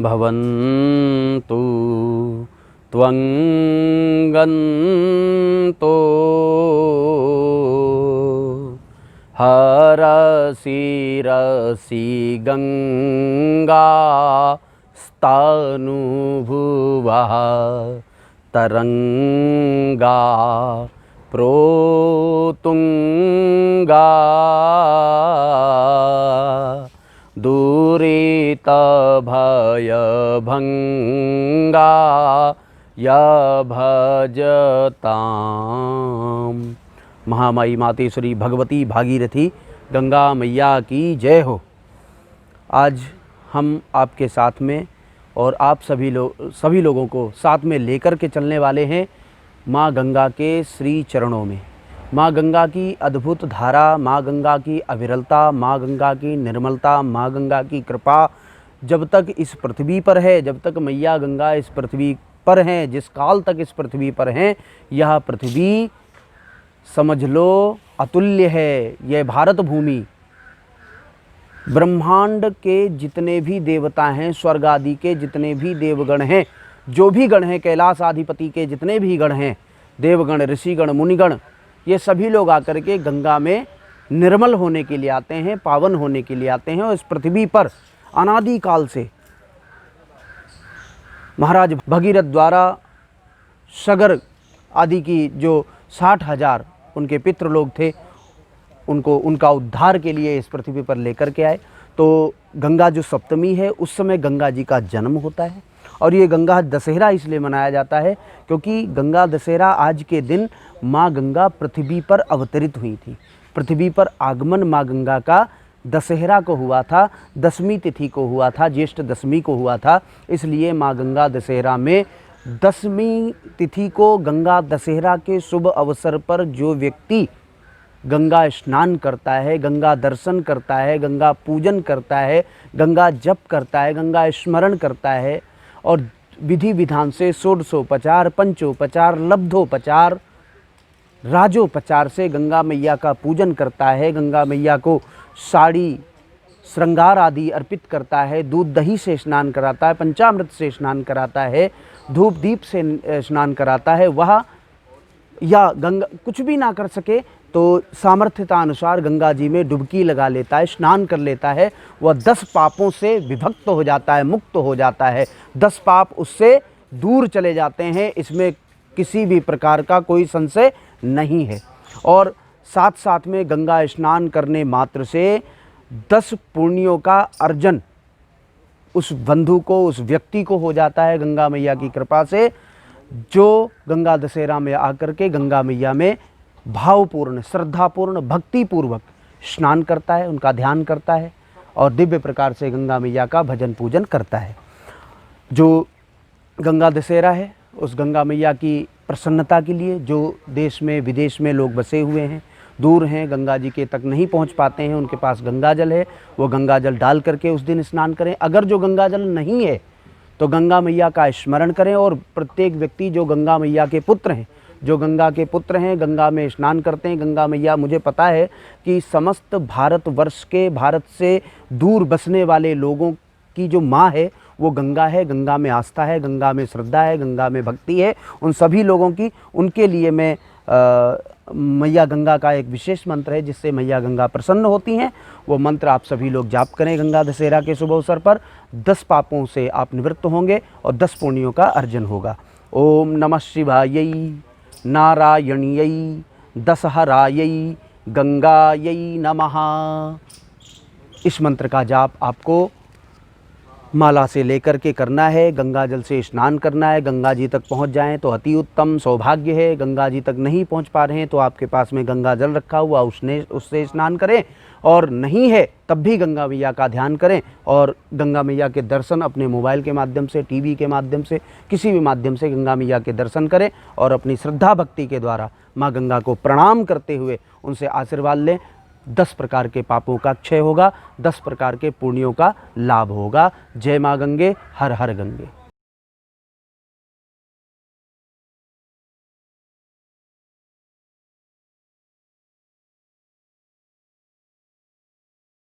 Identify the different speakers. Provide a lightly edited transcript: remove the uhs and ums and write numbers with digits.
Speaker 1: भवन्तु त्वङ्गन्तो हरसि रसि गङ्गा स्तानुभुवः तरङ्गा प्रोतुङ्गा दुरितभयभङ्गा यभजताम्। महामाई मातेश्वरी भगवती भागीरथी गंगा मैया की जय हो। आज हम आपके साथ में और आप सभी लोगों को साथ में लेकर के चलने वाले हैं माँ गंगा के श्री चरणों में। माँ गंगा की अद्भुत धारा, माँ गंगा की अविरलता, माँ गंगा की निर्मलता, माँ गंगा की कृपा जब तक इस पृथ्वी पर है, जब तक मैया गंगा इस पृथ्वी पर हैं, जिस काल तक इस पृथ्वी पर हैं, यह पृथ्वी समझ लो अतुल्य है। यह भारत भूमि ब्रह्मांड के जितने भी देवता हैं, स्वर्ग आदि के जितने भी देवगण हैं, जो भी गण हैं, कैलाश आधिपति के जितने भी गण हैं, देवगण, ऋषिगण, मुनिगण, ये सभी लोग आकर के गंगा में निर्मल होने के लिए आते हैं, पावन होने के लिए आते हैं। और इस पृथ्वी पर अनादि काल से महाराज भगीरथ द्वारा सगर आदि की जो 60,000 उनके पितृ लोग थे, उनका उद्धार के लिए इस पृथ्वी पर लेकर के आए। तो गंगा जो सप्तमी है, उस समय गंगा जी का जन्म होता है। और ये गंगा दशहरा इसलिए मनाया जाता है क्योंकि गंगा दशहरा आज के दिन माँ गंगा पृथ्वी पर अवतरित हुई थी। पृथ्वी पर आगमन माँ गंगा का दशहरा को हुआ था, 10वीं तिथि को हुआ था, ज्येष्ठ 10वीं को हुआ था। इसलिए माँ गंगा दशहरा में 10वीं तिथि को गंगा दशहरा के शुभ अवसर पर जो व्यक्ति गंगा स्नान करता है, गंगा दर्शन करता है, गंगा पूजन करता है, गंगा जप करता है, गंगा स्मरण करता है और विधि विधान से षोडशोपचार, पंचोपचार, लब्धोपचार, राजोपचार से गंगा मैया का पूजन करता है, गंगा मैया को साड़ी श्रृंगार आदि अर्पित करता है, दूध दही से स्नान कराता है, पंचामृत से स्नान कराता है, धूप दीप से स्नान कराता है, वह या गंगा कुछ भी ना कर सके तो सामर्थ्यता अनुसार गंगा जी में डुबकी लगा लेता है, स्नान कर लेता है, वह 10 पापों से विभक्त हो जाता है, मुक्त हो जाता है। 10 पाप उससे दूर चले जाते हैं, इसमें किसी भी प्रकार का कोई संशय नहीं है। और साथ साथ में गंगा स्नान करने मात्र से 10 पुण्यों का अर्जन उस बंधु को, उस व्यक्ति को हो जाता है गंगा मैया की कृपा से, जो गंगा दशहरा में आकर के गंगा मैया में भावपूर्ण, श्रद्धापूर्ण, भक्तिपूर्वक स्नान करता है, उनका ध्यान करता है और दिव्य प्रकार से गंगा मैया का भजन पूजन करता है। जो गंगा दशहरा है, उस गंगा मैया की प्रसन्नता के लिए जो देश में विदेश में लोग बसे हुए हैं, दूर हैं, गंगा जी के तक नहीं पहुंच पाते हैं, उनके पास गंगा जल है, वो गंगा जल डाल करके उस दिन स्नान करें। अगर जो गंगा जल नहीं है तो गंगा मैया का स्मरण करें। और प्रत्येक व्यक्ति जो गंगा मैया के पुत्र हैं, जो गंगा के पुत्र हैं, गंगा में स्नान करते हैं। गंगा मैया, मुझे पता है कि समस्त भारतवर्ष के, भारत से दूर बसने वाले लोगों की जो माँ है वो गंगा है। गंगा में आस्था है, गंगा में श्रद्धा है, गंगा में भक्ति है। उन सभी लोगों की, उनके लिए मैं मैया गंगा का एक विशेष मंत्र है जिससे मैया गंगा प्रसन्न होती हैं। वो मंत्र आप सभी लोग जाप करें गंगा दशहरा के शुभ अवसर पर। 10 पापों से आप निवृत्त होंगे और 10 पुण्यों का अर्जन होगा। ओम नमः शिवायै नारायण्यै दशहरायै गंगायै नमः। इस मंत्र का जाप आपको माला से लेकर के करना है, गंगा जल से स्नान करना है। गंगा जी तक पहुंच जाएं तो अति उत्तम, सौभाग्य है। गंगा जी तक नहीं पहुंच पा रहे हैं तो आपके पास में गंगा जल रखा हुआ, उससे स्नान करें। और नहीं है तब भी गंगा मैया का ध्यान करें और गंगा मैया के दर्शन अपने मोबाइल के माध्यम से, टीवी के माध्यम से, किसी भी माध्यम से गंगा मैया के दर्शन करें और अपनी श्रद्धा भक्ति के द्वारा माँ गंगा को प्रणाम करते हुए उनसे आशीर्वाद लें। 10 प्रकार के पापों का क्षय होगा, 10 प्रकार के पुण्यों का लाभ होगा। जय माँ गंगे, हर हर गंगे।